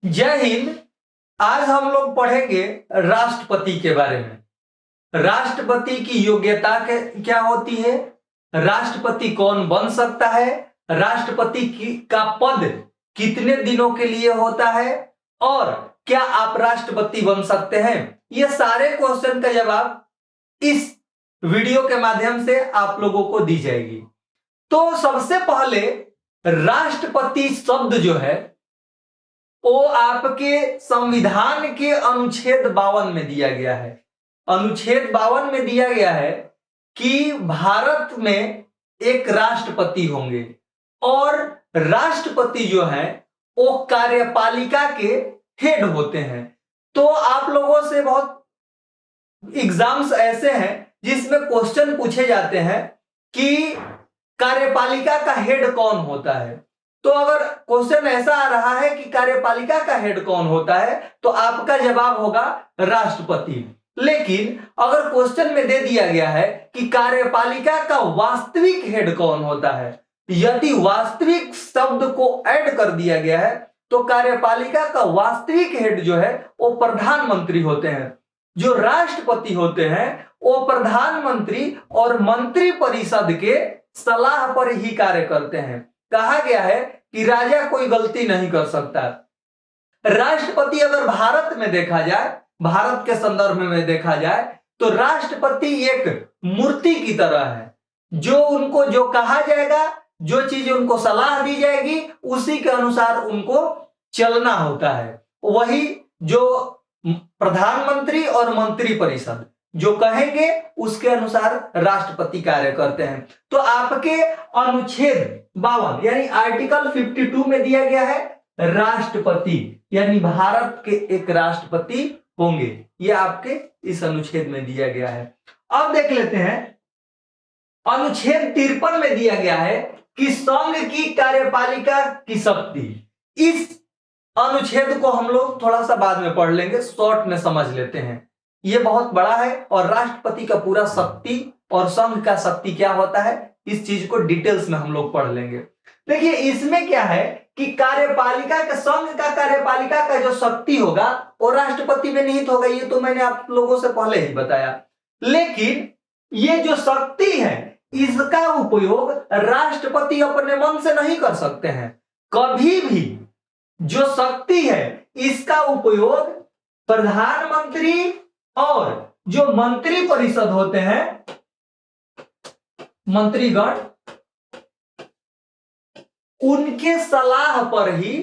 जय हिंद। आज हम लोग पढ़ेंगे राष्ट्रपति के बारे में। राष्ट्रपति की योग्यता क्या होती है, राष्ट्रपति कौन बन सकता है, राष्ट्रपति का पद कितने दिनों के लिए होता है और क्या आप राष्ट्रपति बन सकते हैं। ये सारे क्वेश्चन का जवाब इस वीडियो के माध्यम से आप लोगों को दी जाएगी। तो सबसे पहले राष्ट्रपति शब्द जो है वो आपके संविधान के अनुच्छेद 52 में दिया गया है। अनुच्छेद 52 में दिया गया है कि भारत में एक राष्ट्रपति होंगे और राष्ट्रपति जो है वो कार्यपालिका के हेड होते हैं। तो आप लोगों से बहुत एग्जाम्स ऐसे हैं जिसमें क्वेश्चन पूछे जाते हैं कि कार्यपालिका का हेड कौन होता है। तो अगर क्वेश्चन ऐसा आ रहा है कि कार्यपालिका का हेड कौन होता है तो आपका जवाब होगा राष्ट्रपति। लेकिन अगर क्वेश्चन में दे दिया गया है कि कार्यपालिका का वास्तविक हेड कौन होता है, यदि वास्तविक शब्द को ऐड कर दिया गया है तो कार्यपालिका का वास्तविक हेड जो है वो प्रधानमंत्री होते हैं। जो राष्ट्रपति होते हैं वो प्रधानमंत्री और मंत्री परिषद के सलाह पर ही कार्य करते हैं। कहा गया है कि राजा कोई गलती नहीं कर सकता। राष्ट्रपति अगर भारत में देखा जाए, भारत के संदर्भ में देखा जाए तो राष्ट्रपति एक मूर्ति की तरह है। जो उनको जो कहा जाएगा, जो चीज उनको सलाह दी जाएगी उसी के अनुसार उनको चलना होता है। वही जो प्रधानमंत्री और मंत्री परिषद जो कहेंगे उसके अनुसार राष्ट्रपति कार्य करते हैं। तो आपके अनुच्छेद 52 यानी आर्टिकल 52 में दिया गया है राष्ट्रपति यानी भारत के एक राष्ट्रपति होंगे। ये आपके इस अनुच्छेद में दिया गया है। अब देख लेते हैं अनुच्छेद 53 में दिया गया है कि संघ की कार्यपालिका की शक्ति। इस अनुच्छेद को हम लोग थोड़ा सा बाद में पढ़ लेंगे, शॉर्ट में समझ लेते हैं। ये बहुत बड़ा है और राष्ट्रपति का पूरा शक्ति और संघ का शक्ति क्या होता है इस चीज को डिटेल्स में हम लोग पढ़ लेंगे। देखिए इसमें क्या है कि कार्यपालिका का, संघ का कार्यपालिका का जो शक्ति होगा वो राष्ट्रपति में निहित होगा। ये तो मैंने आप लोगों से पहले ही बताया। लेकिन ये जो शक्ति है इसका उपयोग राष्ट्रपति अपने मन से नहीं कर सकते हैं। कभी भी जो शक्ति है इसका उपयोग प्रधानमंत्री और जो मंत्री परिषद होते हैं, मंत्रीगण, उनके सलाह पर ही,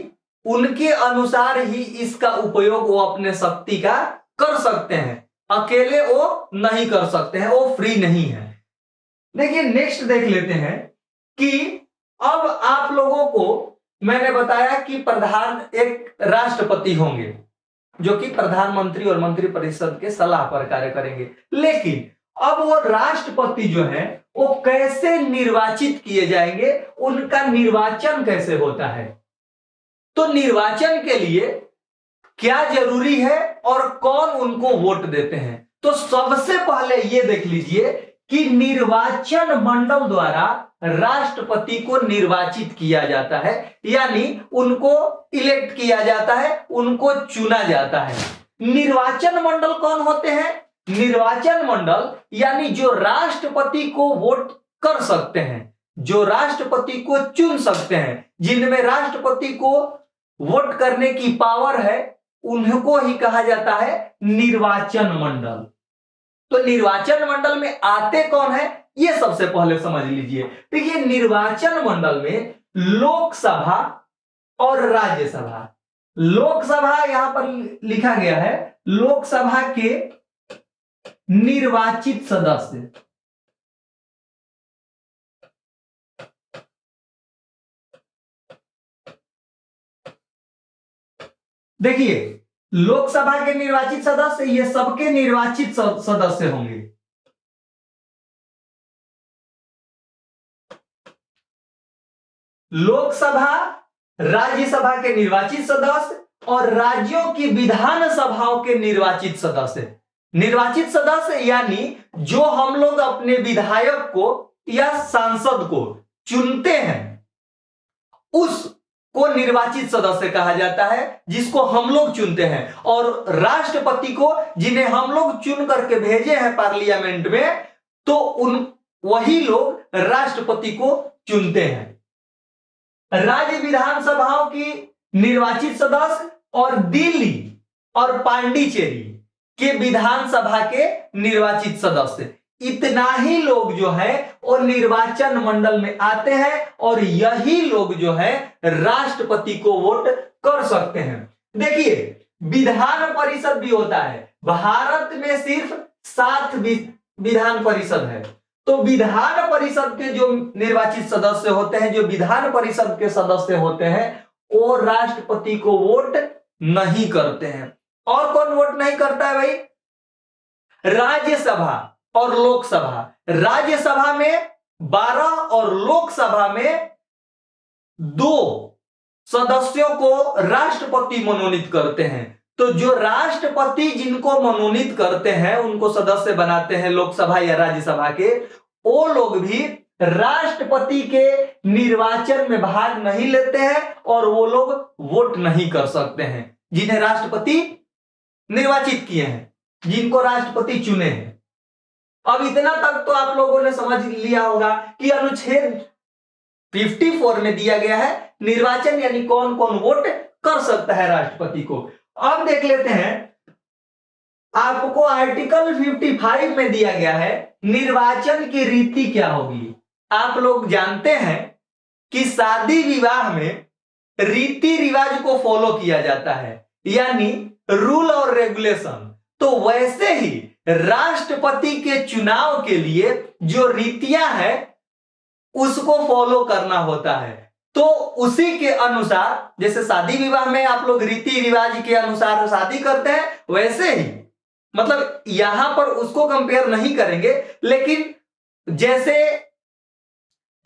उनके अनुसार ही इसका उपयोग वो अपने शक्ति का कर सकते हैं। अकेले वो नहीं कर सकते हैं, वो फ्री नहीं है। देखिए नेक्स्ट देख लेते हैं कि अब आप लोगों को मैंने बताया कि एक राष्ट्रपति होंगे जो कि प्रधानमंत्री और मंत्री परिषद के सलाह पर कार्य करेंगे। लेकिन अब वो राष्ट्रपति जो है वो कैसे निर्वाचित किए जाएंगे, उनका निर्वाचन कैसे होता है। तो निर्वाचन के लिए क्या जरूरी है और कौन उनको वोट देते हैं। तो सबसे पहले ये देख लीजिए कि निर्वाचन मंडल द्वारा राष्ट्रपति को निर्वाचित किया जाता है, यानी उनको इलेक्ट किया जाता है, उनको चुना जाता है। निर्वाचन मंडल कौन होते हैं? निर्वाचन मंडल यानी जो राष्ट्रपति को वोट कर सकते हैं, जो राष्ट्रपति को चुन सकते हैं, जिनमें राष्ट्रपति को वोट करने की पावर है, उनको ही कहा जाता है निर्वाचन मंडल। तो निर्वाचन मंडल में आते कौन है ये सबसे पहले समझ लीजिए। देखिए निर्वाचन मंडल में लोकसभा और राज्यसभा, लोकसभा यहां पर लिखा गया है लोकसभा के निर्वाचित सदस्य, देखिए लोकसभा के निर्वाचित सदस्य ये सबके निर्वाचित सदस्य होंगे। लोकसभा, राज्यसभा के निर्वाचित सदस्य और राज्यों की विधान सभाओं के निर्वाचित सदस्य। निर्वाचित सदस्य यानी जो हम लोग अपने विधायक को या सांसद को चुनते हैं, उस को निर्वाचित सदस्य कहा जाता है, जिसको हम लोग चुनते हैं, और राष्ट्रपति को, जिन्हें हम लोग चुन करके भेजे हैं पार्लियामेंट में, तो वही लोग राष्ट्रपति को चुनते हैं। राज्य विधानसभाओं की निर्वाचित सदस्य और दिल्ली और पांडिचेरी के विधानसभा के निर्वाचित सदस्य, इतना ही लोग जो है वो निर्वाचन मंडल में आते हैं, और यही लोग जो है राष्ट्रपति को वोट कर सकते हैं। देखिए, विधान परिषद भी होता है। भारत में सिर्फ 7 विधान परिषद है, तो विधान परिषद के जो निर्वाचित सदस्य होते हैं, जो विधान परिषद के सदस्य होते हैं, वो राष्ट्रपति को वोट नहीं करते हैं। और कौन वोट नहीं करता है भाई? राज्यसभा और लोकसभा। राज्यसभा में 12 और लोकसभा में 2 सदस्यों को राष्ट्रपति मनोनीत करते हैं। तो जो राष्ट्रपति जिनको मनोनीत करते हैं, उनको सदस्य बनाते हैं लोकसभा या राज्यसभा के, वो लोग भी राष्ट्रपति के निर्वाचन में भाग नहीं लेते हैं, और वो लोग वोट नहीं कर सकते हैं जिन्हें राष्ट्रपति निर्वाचित किए हैं, जिनको राष्ट्रपति चुने हैं। अब इतना तक तो आप लोगों ने समझ लिया होगा कि अनुच्छेद 54 में दिया गया है निर्वाचन यानी कौन कौन वोट कर सकता है राष्ट्रपति को। अब देख लेते हैं, आपको आर्टिकल 55 में दिया गया है निर्वाचन की रीति क्या होगी। आप लोग जानते हैं कि शादी विवाह में रीति रिवाज को फॉलो किया जाता है, यानी रूल और रेगुलेशन। तो वैसे ही राष्ट्रपति के चुनाव के लिए जो रीतियां हैं उसको फॉलो करना होता है। तो उसी के अनुसार, जैसे शादी विवाह में आप लोग रीति रिवाज के अनुसार शादी करते हैं, वैसे ही, मतलब यहां पर उसको कंपेयर नहीं करेंगे, लेकिन जैसे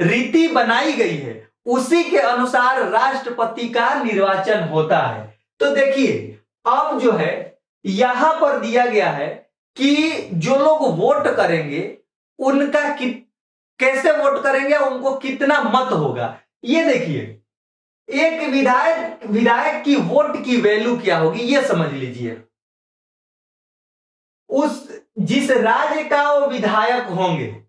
रीति बनाई गई है उसी के अनुसार राष्ट्रपति का निर्वाचन होता है। तो देखिए, अब जो है यहां पर दिया गया है कि जो लोग वोट करेंगे उनका कैसे वोट करेंगे, उनको कितना मत होगा। ये देखिए, एक विधायक की वोट की वैल्यू क्या होगी, ये समझ लीजिए। जिस राज्य का वो विधायक होंगे,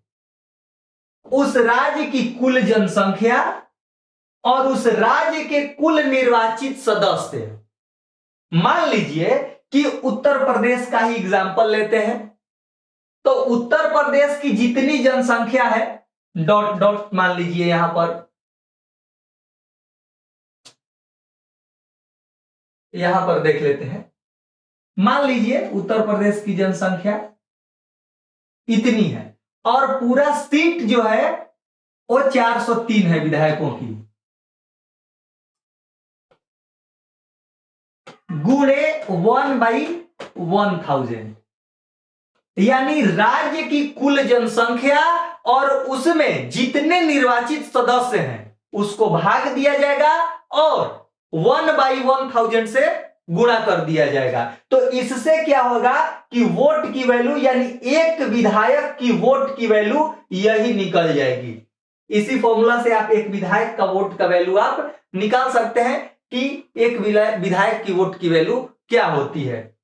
उस राज्य की कुल जनसंख्या और उस राज्य के कुल निर्वाचित सदस्य। मान लीजिए कि उत्तर प्रदेश का ही एग्जांपल लेते हैं, तो उत्तर प्रदेश की जितनी जनसंख्या है, डॉट डॉट मान लीजिए, यहां पर देख लेते हैं। मान लीजिए उत्तर प्रदेश की जनसंख्या इतनी है, और पूरा सीट जो है वो 403 है विधायकों की, गुणे 1/1000, यानी राज्य की कुल जनसंख्या और उसमें जितने निर्वाचित सदस्य हैं उसको भाग दिया जाएगा और 1/1000 से गुणा कर दिया जाएगा। तो इससे क्या होगा कि वोट की वैल्यू, यानी एक विधायक की वोट की वैल्यू यही निकल जाएगी। इसी फॉर्मूला से आप एक विधायक का वोट का वैल्यू आप निकाल सकते हैं कि एक विधायक की वोट की वैल्यू क्या होती है।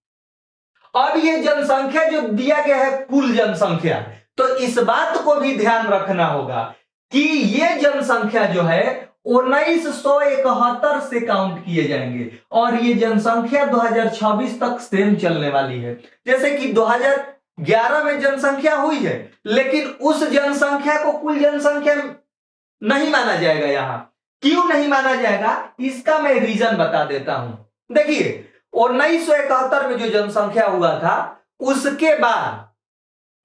अब ये जनसंख्या जो दिया गया है, कुल जनसंख्या, तो इस बात को भी ध्यान रखना होगा कि ये जनसंख्या जो है 1971 से काउंट किए जाएंगे, और ये जनसंख्या 2026 तक सेम चलने वाली है। जैसे कि 2011 में जनसंख्या हुई है, लेकिन उस जनसंख्या को कुल जनसंख्या नहीं माना जाएगा। यहां क्यों नहीं माना जाएगा, इसका मैं रीजन बता देता हूं। देखिए, 1971 में जो जनसंख्या हुआ था, उसके बाद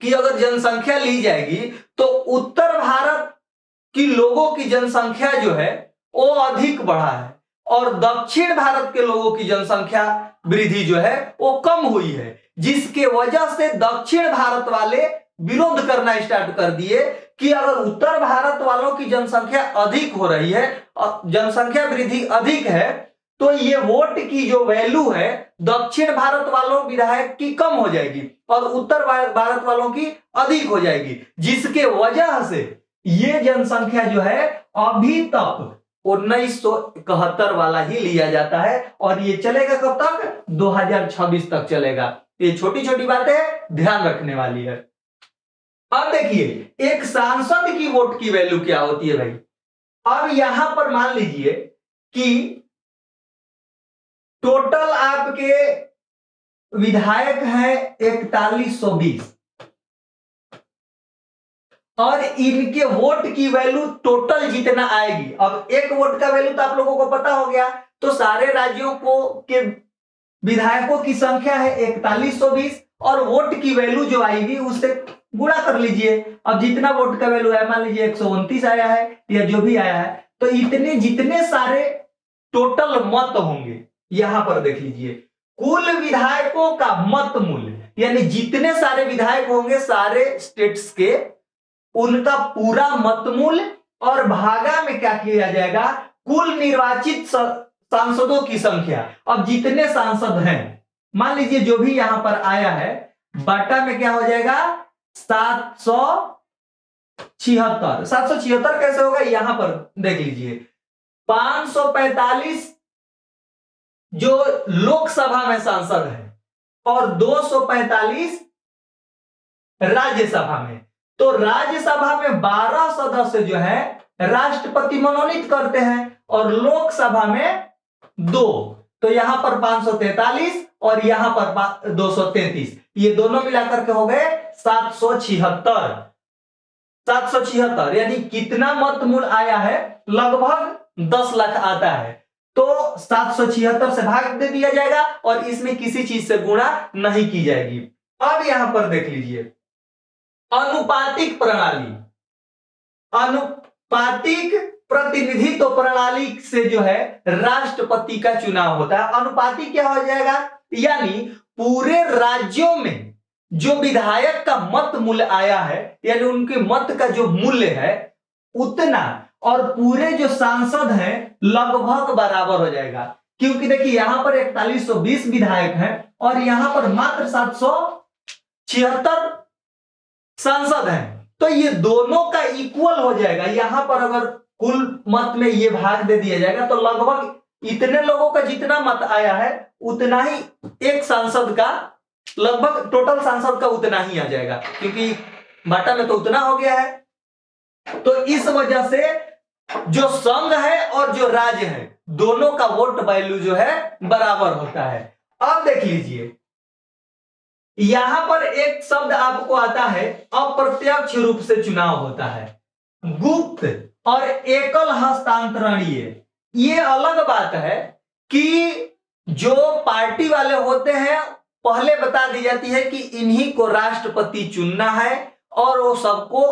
की अगर जनसंख्या ली जाएगी तो उत्तर भारत की लोगों की जनसंख्या जो है वो अधिक बढ़ा है, और दक्षिण भारत के लोगों की जनसंख्या वृद्धि जो है वो कम हुई है, जिसके वजह से दक्षिण भारत वाले विरोध करना स्टार्ट कर दिए कि अगर उत्तर भारत वालों की जनसंख्या अधिक हो रही है, जनसंख्या वृद्धि अधिक है, तो ये वोट की जो वैल्यू है दक्षिण भारत वालों विधायक की कम हो जाएगी और उत्तर भारत वालों की अधिक हो जाएगी, जिसके वजह से ये जनसंख्या जो है अभी तक 1971 वाला ही लिया जाता है और ये चलेगा कब तक? 2026 तक चलेगा। ये छोटी छोटी बातें ध्यान रखने वाली है। अब देखिए एक सांसद की वोट की वैल्यू क्या होती है भाई। अब यहां पर मान लीजिए कि टोटल आपके विधायक हैं 4120 और इनके वोट की वैल्यू टोटल जितना आएगी। अब एक वोट का वैल्यू तो आप लोगों को पता हो गया, तो सारे राज्यों को के विधायकों की संख्या है 4120 और वोट की वैल्यू जो आएगी उससे गुणा कर लीजिए। अब जितना वोट का वैल्यू है, मान लीजिए 129 आया है या जो भी आया है, तो इतने जितने सारे टोटल मत होंगे, यहां पर देख लीजिए कुल विधायकों का मत मूल्य, यानी जितने सारे विधायक होंगे सारे स्टेट्स के, उनका पूरा मत मूल्य और भागा में क्या किया जाएगा? कुल निर्वाचित सांसदों की संख्या। अब जितने सांसद हैं, मान लीजिए जो भी यहां पर आया है, बाटा में क्या हो जाएगा? 776। 776 कैसे होगा? यहां पर देख लीजिए 545 जो लोकसभा में सांसद है और 245 राज्यसभा में। तो राज्यसभा में 12 सदस्य जो है राष्ट्रपति मनोनीत करते हैं और लोकसभा में 2। तो यहां पर 543 और यहां पर 233, ये दोनों मिलाकर के हो गए 776। 776 यानी कितना मत मूल आया है? लगभग 10 लाख आता है। तो 776 से भाग दे दिया जाएगा और इसमें किसी चीज से गुणा नहीं की जाएगी। अब यहां पर देख लीजिए अनुपातिक प्रणाली। अनुपातिक प्रतिनिधित्व प्रणाली से जो है राष्ट्रपति का चुनाव होता है। अनुपातिक क्या हो जाएगा? यानी पूरे राज्यों में जो विधायक का मत मूल्य आया है, यानी उनके मत का जो मूल्य है उतना, और पूरे जो सांसद हैं लगभग बराबर हो जाएगा। क्योंकि देखिए यहां पर 4120 विधायक हैं और यहां पर मात्र 776 सांसद हैं, तो ये दोनों का इक्वल हो जाएगा। यहां पर अगर कुल मत में ये भाग दे दिया जाएगा तो लगभग इतने लोगों का जितना मत आया है उतना ही एक सांसद का, लगभग टोटल सांसद का उतना ही आ जाएगा, क्योंकि बाटा में तो उतना हो गया है। तो इस वजह से जो संघ है और जो राज्य है दोनों का वोट वैल्यू जो है बराबर होता है। अब देख लीजिए यहां पर एक शब्द आपको आता है अप्रत्यक्ष रूप से चुनाव होता है, गुप्त और एकल हस्तांतरणीय। ये अलग बात है कि जो पार्टी वाले होते हैं पहले बता दी जाती है कि इन्हीं को राष्ट्रपति चुनना है और वो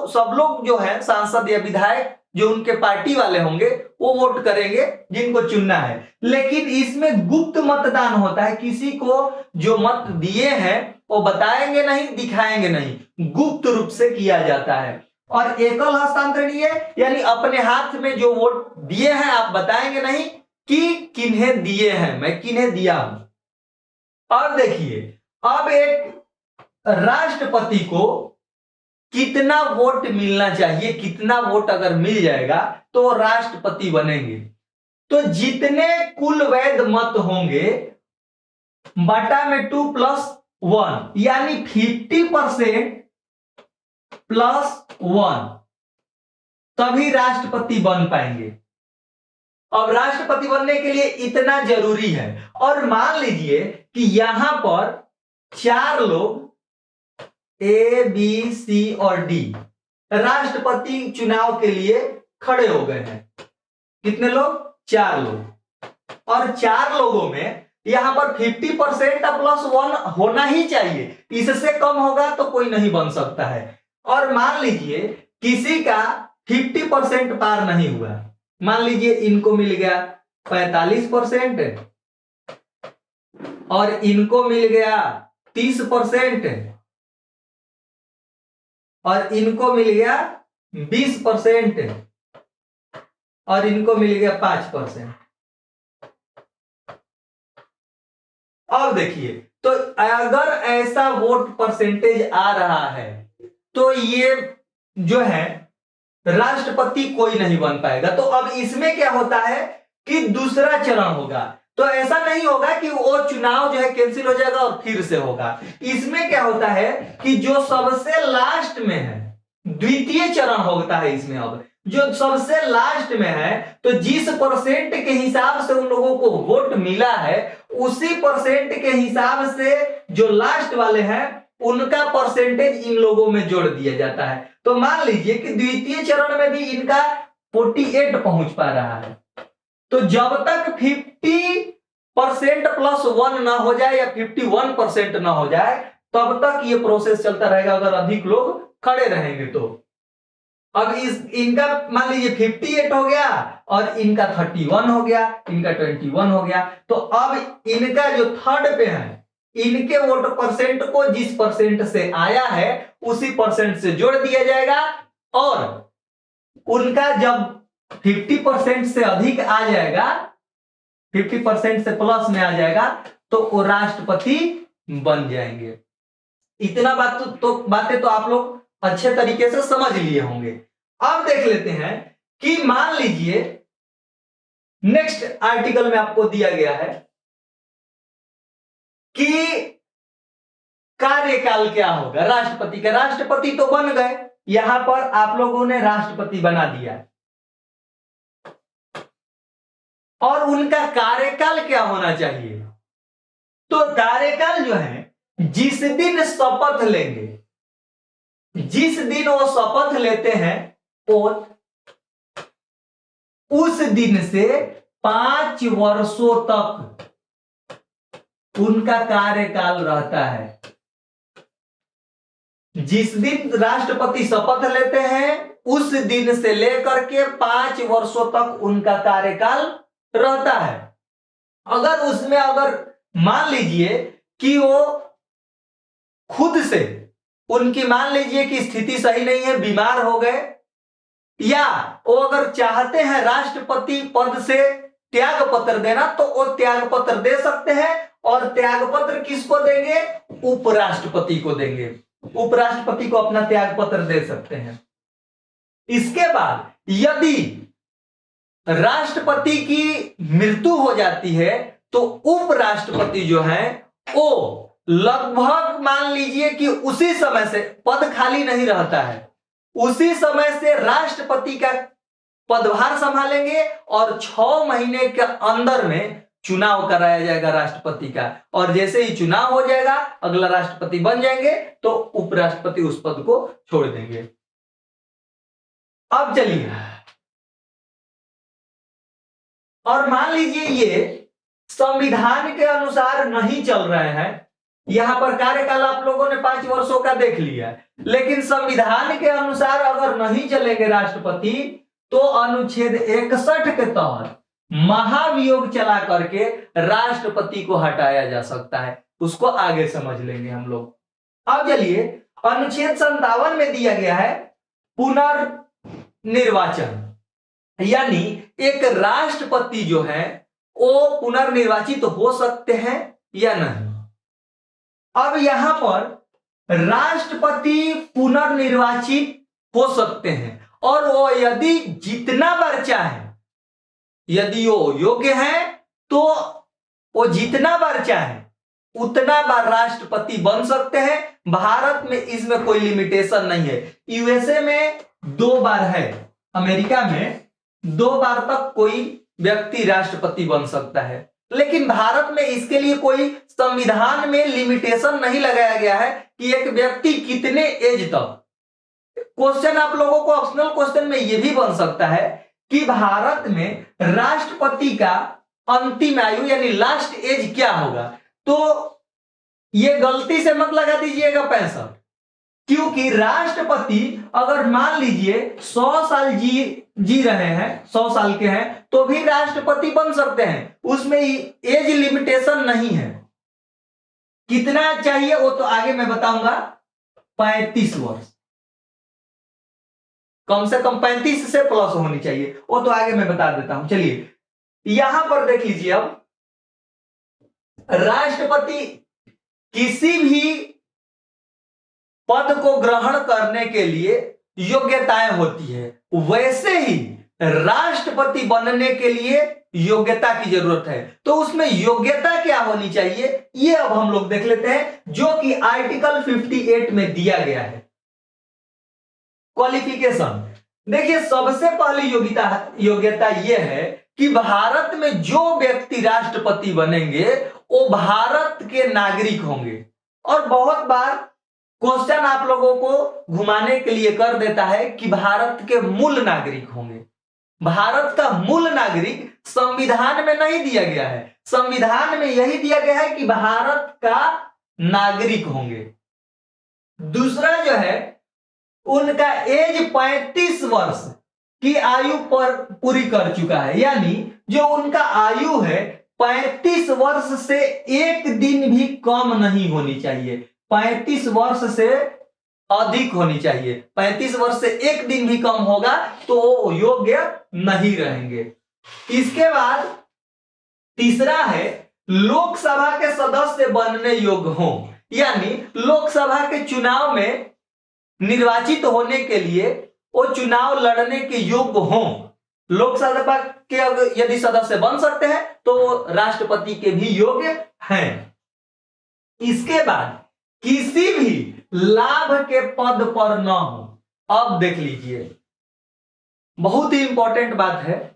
सब लोग जो है सांसद या विधायक जो उनके पार्टी वाले होंगे वो वोट करेंगे जिनको चुनना है। लेकिन इसमें गुप्त मतदान होता है, किसी को जो मत दिए हैं वो बताएंगे नहीं, दिखाएंगे नहीं, गुप्त रूप से किया जाता है। और एकल हस्तांतरणीय यानी अपने हाथ में जो वोट दिए हैं आप बताएंगे नहीं कि किन्हें दिए हैं, मैं किन्हें दिया हूं। अब देखिए अब एक राष्ट्रपति को कितना वोट मिलना चाहिए, कितना वोट अगर मिल जाएगा तो राष्ट्रपति बनेंगे। तो जितने कुल वैध मत होंगे बटा में 2+1 यानी 50% +1 तभी राष्ट्रपति बन पाएंगे। अब राष्ट्रपति बनने के लिए इतना जरूरी है। और मान लीजिए कि यहां पर 4 लोग A, B, C और D राष्ट्रपति चुनाव के लिए खड़े हो गए हैं। कितने लोग? 4 लोग। और 4 लोगों में यहां पर 50% +1 होना ही चाहिए, इससे कम होगा तो कोई नहीं बन सकता है। और मान लीजिए किसी का 50% पार नहीं हुआ, मान लीजिए इनको मिल गया 45% और इनको मिल गया 30% और इनको मिल गया 20% और इनको मिल गया 5%। अब देखिए तो अगर ऐसा वोट परसेंटेज आ रहा है तो ये जो है राष्ट्रपति कोई नहीं बन पाएगा। तो अब इसमें क्या होता है कि दूसरा चरण होगा। तो ऐसा नहीं होगा कि वो चुनाव जो है कैंसिल हो जाएगा और फिर से होगा। इसमें क्या होता है कि जो सबसे लास्ट में है, द्वितीय चरण होता है इसमें। अब जो सबसे लास्ट में है, तो जिस परसेंट के हिसाब से उन लोगों को वोट मिला है, उसी परसेंट के हिसाब से जो लास्ट वाले हैं उनका परसेंटेज इन लोगों में जोड़ दिया जाता है। तो मान लीजिए कि द्वितीय चरण में भी इनका 48 पहुंच पा रहा है। तो जब तक 50% प्लस 1 ना हो जाए या 51% ना हो जाए, तब तक ये प्रोसेस चलता रहेगा, अगर अधिक लोग खड़े रहेंगे तो। अब इनका मान लीजिए 58 हो गया और इनका 31 हो गया, इनका 21 हो गया। तो अब इनका जो थर्ड पे है, इनके वोट परसेंट को जिस परसेंट से आया है उसी परसेंट से जोड़ दिया जाएगा, और उनका जब 50% से अधिक आ जाएगा, 50% से प्लस में आ जाएगा, तो वो राष्ट्रपति बन जाएंगे। इतना बातें तो आप लोग अच्छे तरीके से समझ लिए होंगे। अब देख लेते हैं कि मान लीजिए नेक्स्ट आर्टिकल में आपको दिया गया है कि कार्यकाल क्या होगा राष्ट्रपति का। राष्ट्रपति तो बन गए, यहां पर आप लोगों ने राष्ट्रपति बना दिया, और उनका कार्यकाल क्या होना चाहिए। तो कार्यकाल जो है, जिस दिन शपथ लेंगे, जिस दिन वो शपथ लेते हैं, और उस दिन से 5 वर्षों तक उनका कार्यकाल रहता है। जिस दिन राष्ट्रपति शपथ लेते हैं उस दिन से लेकर के 5 वर्षों तक उनका कार्यकाल रहता है। अगर उसमें मान लीजिए कि वो खुद से, उनकी मान लीजिए कि स्थिति सही नहीं है, बीमार हो गए, या वो अगर चाहते हैं राष्ट्रपति पद से त्याग पत्र देना, तो वो त्याग पत्र दे सकते हैं। और त्याग पत्र किसको देंगे? उपराष्ट्रपति को देंगे। उपराष्ट्रपति को अपना त्याग पत्र दे सकते हैं। इसके बाद यदि राष्ट्रपति की मृत्यु हो जाती है, तो उपराष्ट्रपति जो है वो लगभग मान लीजिए कि उसी समय से, पद खाली नहीं रहता है, उसी समय से राष्ट्रपति का पदभार संभालेंगे, और 6 महीने के अंदर में चुनाव कराया जाएगा राष्ट्रपति का। और जैसे ही चुनाव हो जाएगा, अगला राष्ट्रपति बन जाएंगे, तो उपराष्ट्रपति उस पद को छोड़ देंगे। अब चलिए, और मान लीजिए ये संविधान के अनुसार नहीं चल रहे हैं। यहां पर कार्यकाल आप लोगों ने 5 वर्षों का देख लिया, लेकिन संविधान के अनुसार अगर नहीं चलेंगे राष्ट्रपति, तो अनुच्छेद 61 के तहत महाभियोग चला करके राष्ट्रपति को हटाया जा सकता है। उसको आगे समझ लेंगे हम लोग। अब चलिए, अनुच्छेद 57 में दिया गया है पुनर्निर्वाचन, यानी एक राष्ट्रपति जो है वो पुनर्निर्वाचित हो सकते हैं या नहीं। अब यहां पर राष्ट्रपति पुनर्निर्वाचित हो सकते हैं, और वो यदि जितना बार चाहे, यदि वो योग्य है, तो वो जितना बार चाहे उतना बार राष्ट्रपति बन सकते हैं। भारत में इसमें कोई लिमिटेशन नहीं है। यूएसए में 2 बार है, अमेरिका में 2 बार तक कोई व्यक्ति राष्ट्रपति बन सकता है, लेकिन भारत में इसके लिए कोई संविधान में लिमिटेशन नहीं लगाया गया है कि एक व्यक्ति कितने एज तक। क्वेश्चन आप लोगों को ऑप्शनल क्वेश्चन में यह भी बन सकता है कि भारत में राष्ट्रपति का अंतिम आयु यानी लास्ट एज क्या होगा। तो ये गलती से मत लगा दीजिएगा 65, क्योंकि राष्ट्रपति अगर मान लीजिए 100 साल जी रहे हैं, 100 साल के हैं, तो भी राष्ट्रपति बन सकते हैं। उसमें एज लिमिटेशन नहीं है। कितना चाहिए वो तो आगे मैं बताऊंगा। 35 वर्ष, कम से कम 35 से प्लस होनी चाहिए, वो तो आगे मैं बता देता हूं। चलिए यहां पर देख लीजिए, अब राष्ट्रपति किसी भी पद को ग्रहण करने के लिए योग्यताएं होती है, वैसे ही राष्ट्रपति बनने के लिए योग्यता की जरूरत है। तो उसमें योग्यता क्या होनी चाहिए, ये अब हम लोग देख लेते हैं, जो कि आर्टिकल 58 में दिया गया है। क्वालिफिकेशन, देखिए सबसे पहली योग्यता यह है कि भारत में जो व्यक्ति राष्ट्रपति बनेंगे वो भारत के नागरिक होंगे। और बहुत बार क्वेश्चन आप लोगों को घुमाने के लिए कर देता है कि भारत के मूल नागरिक होंगे। भारत का मूल नागरिक संविधान में नहीं दिया गया है, संविधान में यही दिया गया है कि भारत का नागरिक होंगे। दूसरा जो है, उनका एज 35 वर्ष की आयु पर पूरी कर चुका है, यानी जो उनका आयु है 35 वर्ष से एक दिन भी कम नहीं होनी चाहिए, 35 वर्ष से अधिक होनी चाहिए। 35 वर्ष से एक दिन भी कम होगा तो वो योग्य नहीं रहेंगे। इसके बाद तीसरा है, लोकसभा के सदस्य बनने योग्य हों, यानी लोकसभा के चुनाव में निर्वाचित होने के लिए वो चुनाव लड़ने के योग्य हों। लोकसभा के यदि सदस्य बन सकते हैं तो राष्ट्रपति के भी योग्य हैं। इसके बाद किसी भी लाभ के पद पर न हो। अब देख लीजिए, बहुत ही इंपॉर्टेंट बात है,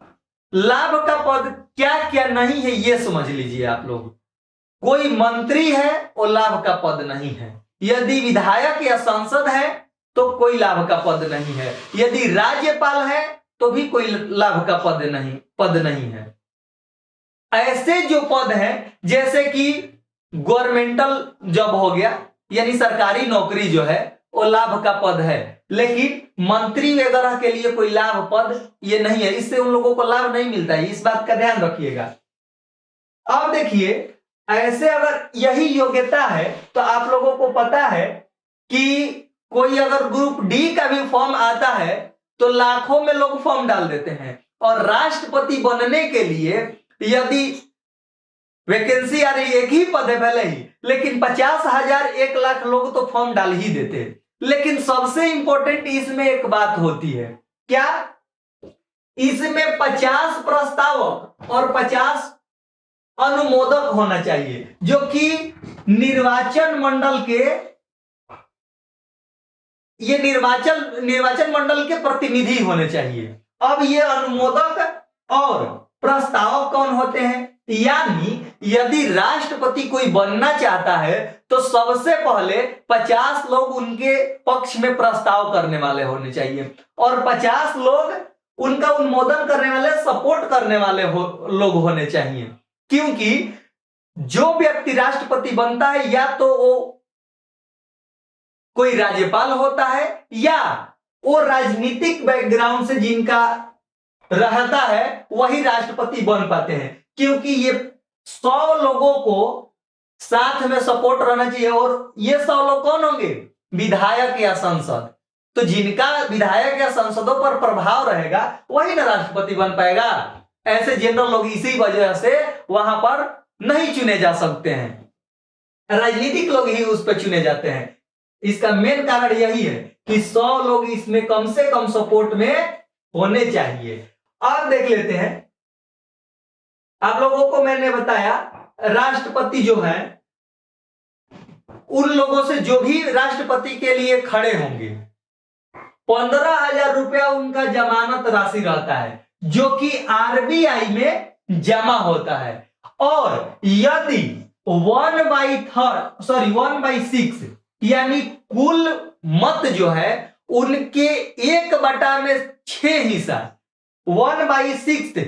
लाभ का पद क्या क्या नहीं है ये समझ लीजिए आप लोग। कोई मंत्री है वो लाभ का पद नहीं है, यदि विधायक या सांसद है तो कोई लाभ का पद नहीं है, यदि राज्यपाल है तो भी कोई लाभ का पद नहीं है। ऐसे जो पद हैं जैसे कि गवर्नमेंटल जॉब हो गया, यानी सरकारी नौकरी जो है वो लाभ का पद है, लेकिन मंत्री वगैरह के लिए कोई लाभ पद ये नहीं है, इससे उन लोगों को लाभ नहीं मिलता है, इस बात का ध्यान रखिएगा। अब देखिए, ऐसे अगर यही योग्यता है तो आप लोगों को पता है कि कोई अगर ग्रुप डी का भी फॉर्म आता है तो लाखों में लोग फॉर्म डाल देते हैं, और राष्ट्रपति बनने के लिए यदि वैकेंसी आ रही, एक ही पद है भले ही, लेकिन 50,000 1 लाख लोग तो फॉर्म डाल ही देते हैं। लेकिन सबसे इंपॉर्टेंट इसमें एक बात होती है, क्या? इसमें 50 प्रस्तावक और 50 अनुमोदक होना चाहिए, जो कि निर्वाचन मंडल के, ये निर्वाचन मंडल के प्रतिनिधि होने चाहिए। अब ये अनुमोदक और प्रस्तावक कौन होते हैं? यानी यदि राष्ट्रपति कोई बनना चाहता है तो सबसे पहले 50 लोग उनके पक्ष में प्रस्ताव करने वाले होने चाहिए, और 50 लोग उनका अनुमोदन करने वाले, सपोर्ट करने वाले लोग होने चाहिए। क्योंकि जो व्यक्ति राष्ट्रपति बनता है या तो वो कोई राज्यपाल होता है या वो राजनीतिक बैकग्राउंड से जिनका रहता है वही राष्ट्रपति बन पाते हैं, क्योंकि ये 100 लोगों को साथ में सपोर्ट रहना चाहिए। और ये 100 लोग कौन होंगे? विधायक या सांसद। तो जिनका विधायक या सांसदों पर प्रभाव रहेगा वही ना राष्ट्रपति बन पाएगा। ऐसे जनरल लोग इसी वजह से वहां पर नहीं चुने जा सकते हैं, राजनीतिक लोग ही उस पर चुने जाते हैं। इसका मेन कारण यही है कि 100 लोग इसमें कम से कम सपोर्ट में होने चाहिए। अब देख लेते हैं, आप लोगों को मैंने बताया राष्ट्रपति जो है, उन लोगों से जो भी राष्ट्रपति के लिए खड़े होंगे 15,000 रुपया उनका जमानत राशि रहता है, जो कि आरबीआई में जमा होता है। और यदि 1/6 यानी कुल मत जो है उनके 1/6 हिस्सा 1/6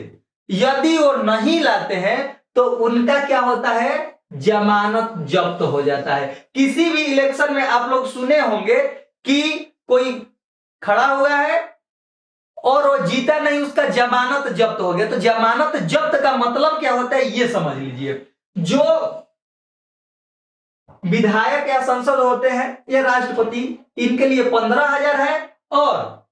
यदि वो नहीं लाते हैं तो उनका क्या होता है? जमानत जब्त हो जाता है। किसी भी इलेक्शन में आप लोग सुने होंगे कि कोई खड़ा हुआ है और वो जीता नहीं, उसका जमानत जब्त हो गया। तो जमानत जब्त का मतलब क्या होता है ये समझ लीजिए। जो विधायक या संसद होते हैं या राष्ट्रपति, इनके लिए 15,000 है और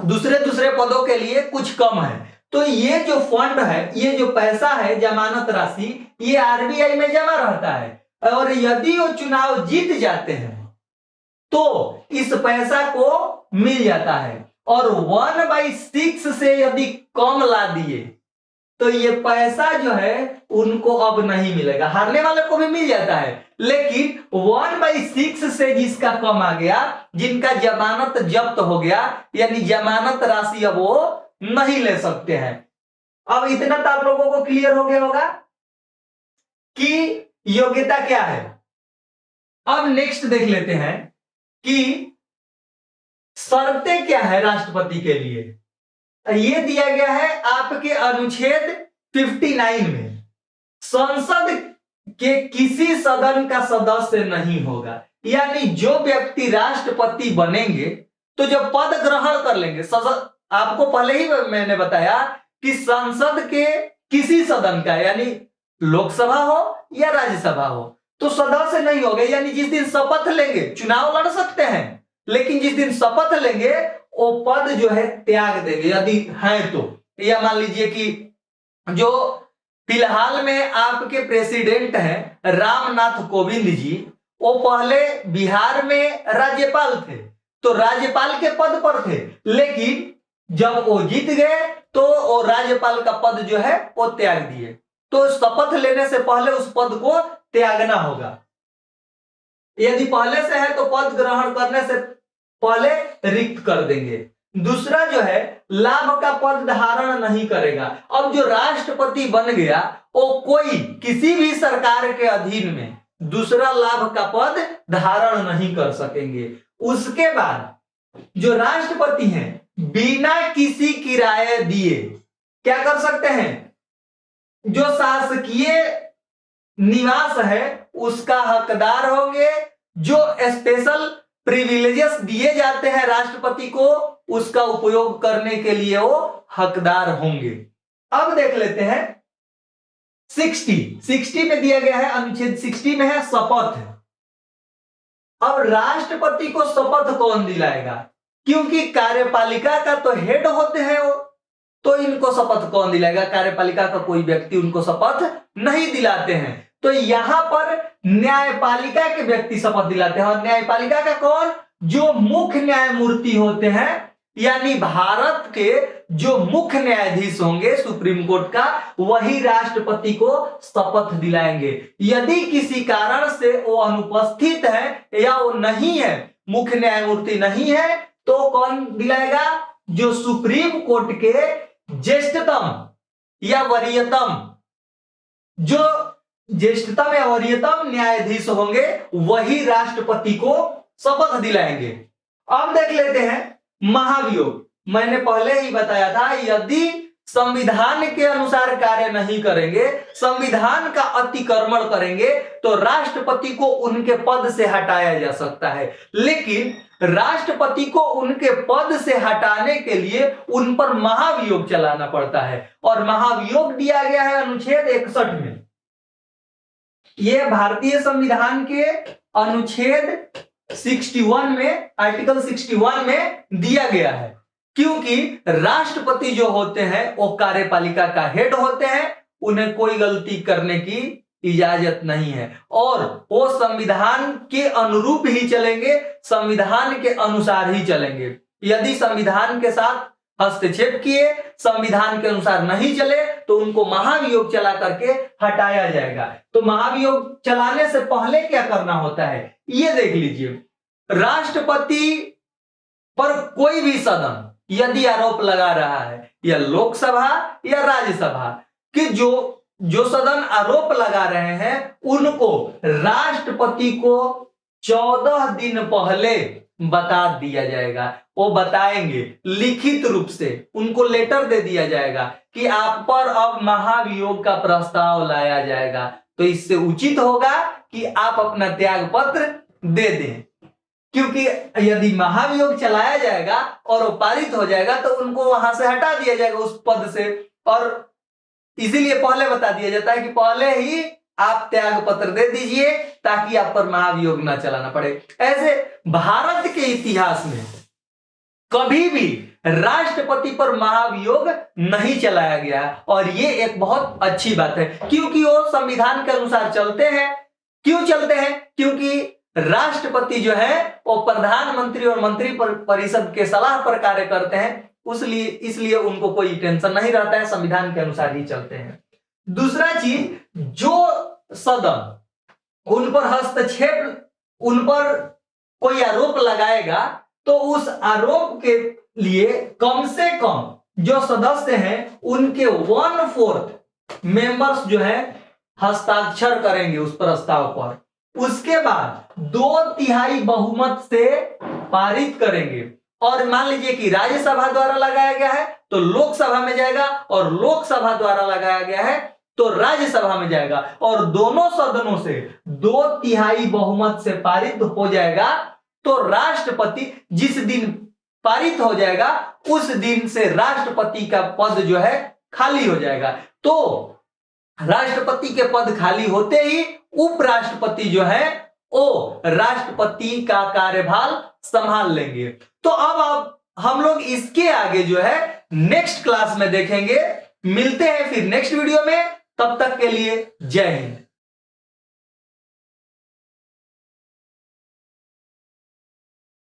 दूसरे पदों के लिए कुछ कम है। तो ये जो फंड है, ये जो पैसा है, जमानत राशि, ये आरबीआई में जमा रहता है। और यदि वो चुनाव जीत जाते हैं तो इस पैसा को मिल जाता है। और 1/6 से यदि कम ला दिए तो ये पैसा जो है उनको अब नहीं मिलेगा। हारने वाले को भी मिल जाता है, लेकिन 1/6 से जिसका कम आ गया, जिनका जमानत जब्त हो गया, यानी जमानत राशि अब वो नहीं ले सकते हैं। अब इतना तो आप लोगों को क्लियर हो गया होगा कि योग्यता क्या है। अब नेक्स्ट देख लेते हैं कि शर्तें क्या है राष्ट्रपति के लिए। ये दिया गया है आपके अनुच्छेद 59 में, संसद के किसी सदन का सदस्य नहीं होगा। यानी जो व्यक्ति राष्ट्रपति बनेंगे तो जब पद ग्रहण कर लेंगे, आपको पहले ही मैंने बताया कि संसद के किसी सदन का, यानी लोकसभा हो या राज्यसभा हो, तो सदस्य नहीं होंगे। यानी जिस दिन शपथ लेंगे, चुनाव लड़ सकते हैं, लेकिन जिस दिन शपथ लेंगे वो पद जो है त्याग देंगे यदि है तो। या मान लीजिए कि जो फिलहाल में आपके प्रेसिडेंट हैं रामनाथ कोविंद जी, वो पहले बिहार में राज्यपाल थे, तो राज्यपाल के पद पर थे, लेकिन जब वो जीत गए तो वो राज्यपाल का पद जो है वो त्याग दिए। तो शपथ लेने से पहले उस पद को त्यागना होगा। यदि पहले से है तो पद ग्रहण करने से पहले रिक्त कर देंगे। दूसरा जो है, लाभ का पद धारण नहीं करेगा। अब जो राष्ट्रपति बन गया वो कोई किसी भी सरकार के अधीन में दूसरा लाभ का पद धारण नहीं कर सकेंगे। उसके बाद जो राष्ट्रपति हैं बिना किसी किराए दिए क्या कर सकते हैं, जो शासकीय निवास है उसका हकदार होंगे। जो स्पेशल प्रिविलेजेस दिए जाते हैं राष्ट्रपति को, उसका उपयोग करने के लिए वो हकदार होंगे। अब देख लेते हैं 60 में दिया गया है, अनुच्छेद 60 में है शपथ। अब राष्ट्रपति को शपथ कौन दिलाएगा, क्योंकि कार्यपालिका का तो हेड होते हैं वो, तो इनको शपथ कौन दिलाएगा। कार्यपालिका का कोई व्यक्ति उनको शपथ नहीं दिलाते हैं, तो यहां पर न्यायपालिका के व्यक्ति शपथ दिलाते हैं। और न्यायपालिका का कौन, जो मुख्य न्यायमूर्ति होते हैं, यानी भारत के जो मुख्य न्यायाधीश होंगे सुप्रीम कोर्ट का, वही राष्ट्रपति को शपथ दिलाएंगे। यदि किसी कारण से वो अनुपस्थित है या वो नहीं है, मुख्य न्यायमूर्ति नहीं है, तो कौन दिलाएगा, जो सुप्रीम कोर्ट के ज्येष्ठतम या वरीयतम, जो ज्येष्ठतम या वरीयतम न्यायाधीश होंगे, वही राष्ट्रपति को शपथ दिलाएंगे। अब देख लेते हैं महाभियोग। मैंने पहले ही बताया था, यदि संविधान के अनुसार कार्य नहीं करेंगे, संविधान का अतिक्रमण करेंगे, तो राष्ट्रपति को उनके पद से हटाया जा सकता है। लेकिन राष्ट्रपति को उनके पद से हटाने के लिए उन पर महाभियोग चलाना पड़ता है, और महाभियोग दिया गया है अनुच्छेद 61 में। यह भारतीय संविधान के अनुच्छेद 61 में, आर्टिकल 61 में दिया गया है। क्योंकि राष्ट्रपति जो होते हैं वो कार्यपालिका का हेड होते हैं, उन्हें कोई गलती करने की इजाजत नहीं है, और वो संविधान के अनुरूप ही चलेंगे, संविधान के अनुसार ही चलेंगे। यदि संविधान के साथ हस्तक्षेप किए, संविधान के अनुसार नहीं चले, तो उनको महाभियोग चला करके हटाया जाएगा। तो महाभियोग चलाने से पहले क्या करना होता है ये देख लीजिए। राष्ट्रपति पर कोई भी सदन यदि आरोप लगा रहा है, या लोकसभा या राज्यसभा कि जो सदन आरोप लगा रहे हैं, उनको राष्ट्रपति को 14 दिन पहले बता दिया जाएगा। वो बताएंगे लिखित रूप से, उनको लेटर दे दिया जाएगा कि आप पर अब महाभियोग का प्रस्ताव लाया जाएगा। तो इससे उचित होगा कि आप अपना त्याग पत्र दे दें, क्योंकि यदि महाभियोग चलाया जाएगा और वो पारित हो जाएगा तो उनको वहां से हटा दिया जाएगा उस पद से। और इसीलिए पहले बता दिया जाता है कि पहले ही आप त्याग पत्र दे दीजिए, ताकि आप पर महाभियोग ना चलाना पड़े। ऐसे भारत के इतिहास में कभी भी राष्ट्रपति पर महाभियोग नहीं चलाया गया, और ये एक बहुत अच्छी बात है, क्योंकि वो संविधान के अनुसार चलते हैं। क्यों चलते हैं, क्योंकि राष्ट्रपति जो है वो प्रधानमंत्री और मंत्री परिषद के सलाह पर कार्य करते हैं, इसलिए उनको कोई टेंशन नहीं रहता है, संविधान के अनुसार ही चलते हैं। दूसरा चीज, जो सदन उन पर हस्तक्षेप, उन पर कोई आरोप लगाएगा तो उस आरोप के लिए कम से कम जो सदस्य हैं उनके 1/4 मेंबर्स जो है हस्ताक्षर करेंगे उस प्रस्ताव पर। उसके बाद 2/3 बहुमत से पारित करेंगे। और मान लीजिए कि राज्यसभा द्वारा लगाया गया है तो लोकसभा में जाएगा, और लोकसभा द्वारा लगाया गया है तो राज्यसभा में जाएगा, और दोनों सदनों से 2/3 बहुमत से पारित हो जाएगा तो राष्ट्रपति जिस दिन पारित हो जाएगा उस दिन से राष्ट्रपति का पद जो है खाली हो जाएगा। तो राष्ट्रपति के पद खाली होते ही उपराष्ट्रपति जो है वो राष्ट्रपति का कार्यभार संभाल लेंगे। तो अब हम लोग इसके आगे जो है नेक्स्ट क्लास में देखेंगे। मिलते हैं फिर नेक्स्ट वीडियो में, तब तक के लिए जय हिंद।